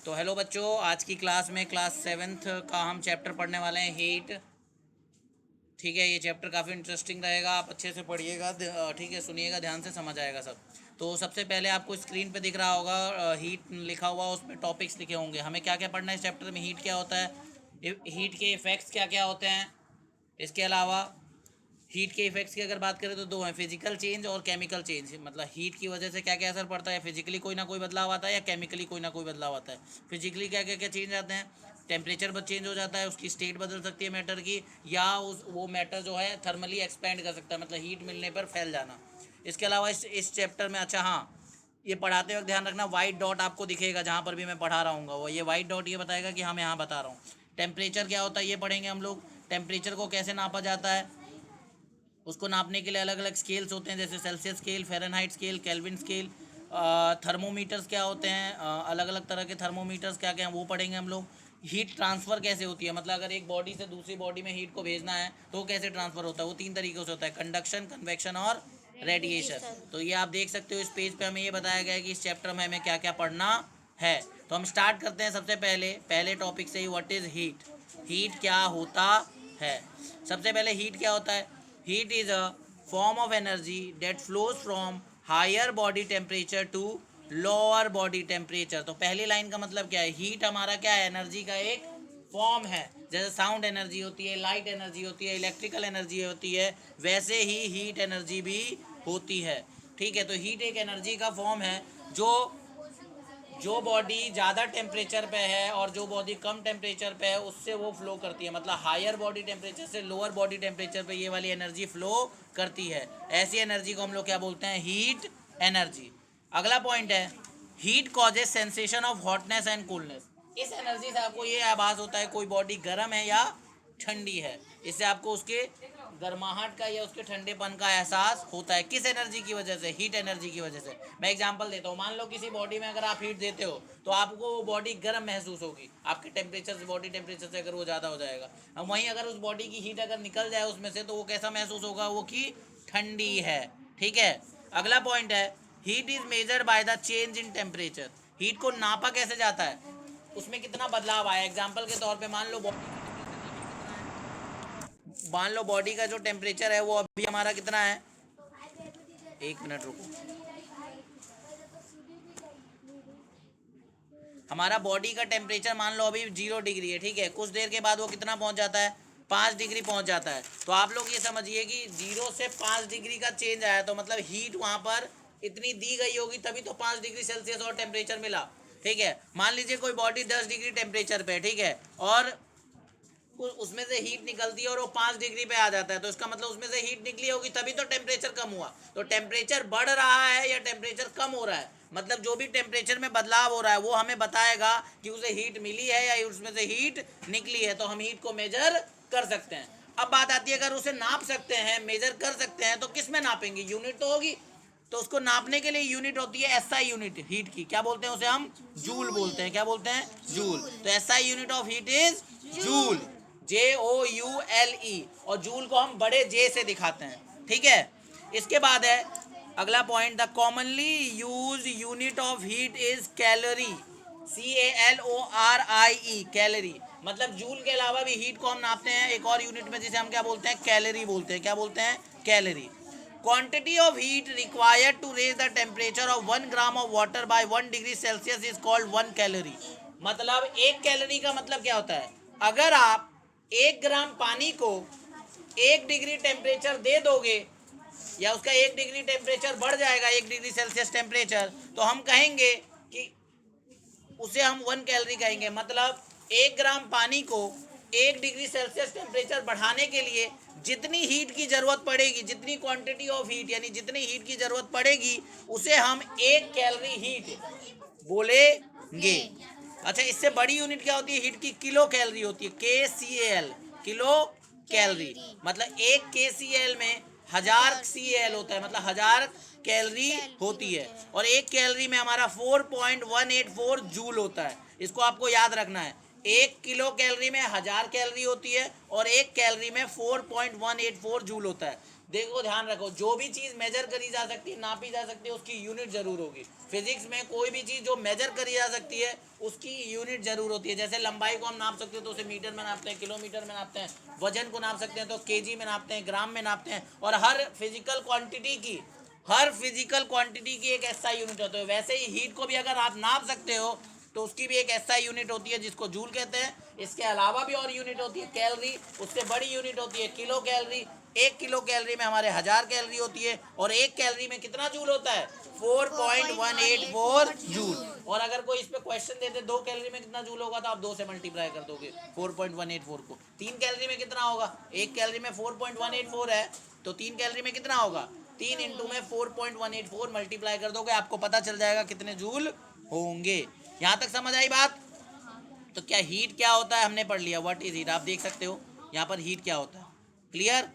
तो हेलो बच्चों, आज की क्लास में क्लास 7th का हम चैप्टर पढ़ने वाले हैं हीट। ठीक है, ये चैप्टर काफ़ी इंटरेस्टिंग रहेगा, आप अच्छे से पढ़िएगा। ठीक है, सुनिएगा ध्यान से, समझ आएगा सब। तो सबसे पहले आपको स्क्रीन पे दिख रहा होगा हीट लिखा हुआ, उसमें टॉपिक्स लिखे होंगे। हमें क्या क्या पढ़ना है इस चैप्टर में, हीट क्या होता है, हीट के इफ़ेक्ट्स क्या क्या होते हैं। इसके अलावा हीट के इफेक्ट्स की अगर बात करें तो दो हैं, फिजिकल चेंज और केमिकल चेंज। मतलब हीट की वजह से क्या क्या असर पड़ता है, फिजिकली कोई ना कोई बदलाव आता है या केमिकली कोई ना कोई बदलाव आता है। फिजिकली क्या क्या क्या चेंज आते हैं, टेम्परेचर बस चेंज हो जाता है, उसकी स्टेट बदल सकती है मैटर की, या उस वो मैटर जो है थर्मली एक्सपेंड कर सकता है, मतलब हीट मिलने पर फैल जाना। इसके अलावा इस चैप्टर में, अच्छा हाँ, ये पढ़ाते वक्त ध्यान रखना, वाइट डॉट आपको दिखेगा जहाँ पर भी मैं पढ़ा रहा हूँ, वो ये वाइट डॉट ये बताएगा कि हाँ मैं यहाँ बता रहा हूँ। टेम्परेचर क्या होता है ये पढ़ेंगे हम लोग। टेम्परेचर को कैसे नापा जाता है, उसको नापने के लिए अलग अलग स्केल्स होते हैं, जैसे Celsius scale, Fahrenheit scale, kelvin scale. Thermometers क्या होते हैं, अलग अलग तरह के थर्मोमीटर्स क्या क्या हैं वो पढ़ेंगे हम लोग। हीट ट्रांसफ़र कैसे होती है, मतलब अगर एक बॉडी से दूसरी बॉडी में हीट को भेजना है तो कैसे ट्रांसफ़र होता है, वो 3 तरीक़ों से होता है, कंडक्शन, कन्वेक्शन और रेडिएशन। तो ये आप देख सकते हो, इस पेज पे हमें ये बताया गया है कि इस चैप्टर में हमें क्या क्या पढ़ना है। तो हम स्टार्ट करते हैं सबसे पहले टॉपिक से ही, व्हाट इज़ हीट। हीट क्या होता है। सबसे पहले हीट क्या होता है। Heat is a form of energy that flows from higher body temperature to lower body temperature। तो पहली लाइन का मतलब क्या है, हीट हमारा क्या है, एनर्जी का एक फॉर्म है। जैसे साउंड एनर्जी होती है, लाइट एनर्जी होती है, इलेक्ट्रिकल एनर्जी होती है, वैसे ही हीट एनर्जी भी होती है। ठीक है, तो हीट एक एनर्जी का फॉर्म है जो बॉडी ज़्यादा टेम्परेचर पे है और जो बॉडी कम टेम्परेचर पे है उससे वो फ्लो करती है। मतलब हायर बॉडी टेम्परेचर से लोअर बॉडी टेम्परेचर पे ये वाली एनर्जी फ्लो करती है। ऐसी एनर्जी को हम लोग क्या बोलते हैं, हीट एनर्जी। अगला पॉइंट है, heat causes sensation of hotness and coolness. इस एनर्जी से आपको ये आभास होता है कोई बॉडी गर्म है या ठंडी है, इससे आपको उसके गर्माहट का या उसके ठंडेपन का एहसास होता है। किस एनर्जी की वजह से, हीट एनर्जी की वजह से। मैं एग्जांपल देता हूँ, मान लो किसी बॉडी में अगर आप हीट देते हो तो आपको वो बॉडी गर्म महसूस होगी, आपके टेम्परेचर से, बॉडी टेम्परेचर से अगर वो ज़्यादा हो जाएगा। अब वहीं अगर उस बॉडी की हीट अगर निकल जाए उसमें से तो वो कैसा महसूस होगा, वो कि ठंडी है। ठीक है, अगला पॉइंट है, heat is measured by the change in temperature. Heat को नापा कैसे जाता है, उसमें कितना बदलाव आया। एग्जाम्पल के तौर पे मान लो बॉडी का जो टेम्परेचर है वो अभी हमारा कितना है, एक मिनट रुको। हमारा बॉडी का टेम्परेचर मान लो अभी 0 डिग्री है। ठीक है, कुछ देर के बाद वो कितना पहुंच जाता है, 5 डिग्री पहुंच जाता है। तो आप लोग ये समझिए कि 0 से 5 डिग्री का चेंज आया, तो मतलब हीट वहां पर इतनी दी गई होगी तभी तो 5 डिग्री सेल्सियस और टेम्परेचर मिला। ठीक है, मान लीजिए कोई बॉडी 10 डिग्री टेम्परेचर पे, ठीक है, और उसमें से हीट निकलती है और वो 5 डिग्री पे आ जाता है, तो इसका मतलब उसमें से हीट निकली होगी तभी तो टेम्परेचर कम हुआ। तो टेम्परेचर बढ़ रहा है या टेम्परेचर कम हो रहा है, मतलब जो भी टेम्परेचर में बदलाव हो रहा है वो हमें बताएगा कि उसे हीट मिली है या उसमें से हीट निकली है। तो हम हीट को मेजर कर सकते हैं। अब बात आती है, अगर उसे नाप सकते हैं, मेजर कर सकते हैं, तो किस में नापेंगे, यूनिट तो होगी। तो उसको नापने के लिए यूनिट होती है एसआई यूनिट हीट की। क्या बोलते हैं उसे, हम जूल बोलते हैं। क्या बोलते हैं, जूल। तो SI unit of heat is joule, JOULE। और जूल को हम बड़े जे से दिखाते हैं। ठीक है, इसके बाद है अगला point, the commonly use unit of heat is calorie, CALORIE, calorie. मतलब जूल के अलावा भी हीट को हम नापते हैं एक और यूनिट में, जिसे हम क्या बोलते हैं, कैलोरी बोलते हैं। क्या बोलते हैं, calorie. Quantity of heat required to raise the temperature of 1 gram of water by 1 degree Celsius is called 1 calorie. मतलब 1 कैलोरी का मतलब क्या होता है, अगर आप 1 ग्राम पानी को 1 डिग्री टेम्परेचर दे दोगे या उसका 1 डिग्री टेम्परेचर बढ़ जाएगा, 1 डिग्री सेल्सियस टेम्परेचर, तो हम कहेंगे कि उसे हम 1 कैलोरी कहेंगे। मतलब 1 ग्राम पानी को 1 डिग्री सेल्सियस टेम्परेचर बढ़ाने के लिए जितनी हीट की जरूरत पड़ेगी, जितनी क्वांटिटी ऑफ हीट यानी जितनी हीट की जरूरत पड़ेगी, उसे हम 1 कैलोरी हीट बोलेंगे। अच्छा, इससे बड़ी यूनिट क्या होती है हीट की, किलो कैलोरी होती है, KCAL, किलो कैलोरी। मतलब 1 KCAL में 1000 CAL होता है, मतलब 1000 कैलोरी होती है। और 1 कैलोरी में हमारा 4.184 जूल होता है। इसको आपको याद रखना है, 1 किलो कैलोरी में 1000 कैलोरी होती है और 1 कैलोरी में 4.184 जूल होता है। देखो ध्यान रखो, जो भी चीज़ मेजर करी जा सकती है, नापी जा सकती है, उसकी यूनिट जरूर होगी। फिजिक्स में कोई भी चीज़ जो मेजर करी जा सकती है उसकी यूनिट जरूर होती है। जैसे लंबाई को हम नाप सकते हैं तो उसे मीटर में नापते हैं, किलोमीटर में नापते हैं। वजन को नाप सकते हैं तो केजी में नापते हैं, ग्राम में नापते हैं। और हर फिजिकल क्वांटिटी की एक एसआई यूनिट होती है। वैसे ही हीट को भी अगर आप नाप सकते हो तो उसकी भी एक एसआई यूनिट होती है जिसको जूल कहते हैं। इसके अलावा भी और यूनिट होती है कैलोरी, उससे बड़ी यूनिट होती है किलो कैलोरी। 1 किलो कैलोरी में हमारे 1000 कैलोरी होती है, और 1 कैलोरी में कितना जूल होता है? 4.184 जूल। और अगर कोई इस पे क्वेश्चन देते 2 कैलोरी में कितना जूल होगा, तो आप 2 से मल्टीप्लाई कर दोगे 4.184 को। 3 कैलोरी में कितना होगा? 1 कैलोरी में 4.184 है, तो 3 कैलोरी में कितना होगा? 3 इंटू में 4.184 मल्टीप्लाई कर दोगे, आपको पता चल जाएगा कितने जूल होंगे। यहाँ तक समझ आई बात? तो क्या हीट क्या होता है हमने पढ़ लिया, व्हाट इज हीट। आप देख सकते हो यहाँ पर हीट क्या होता है, क्लियर।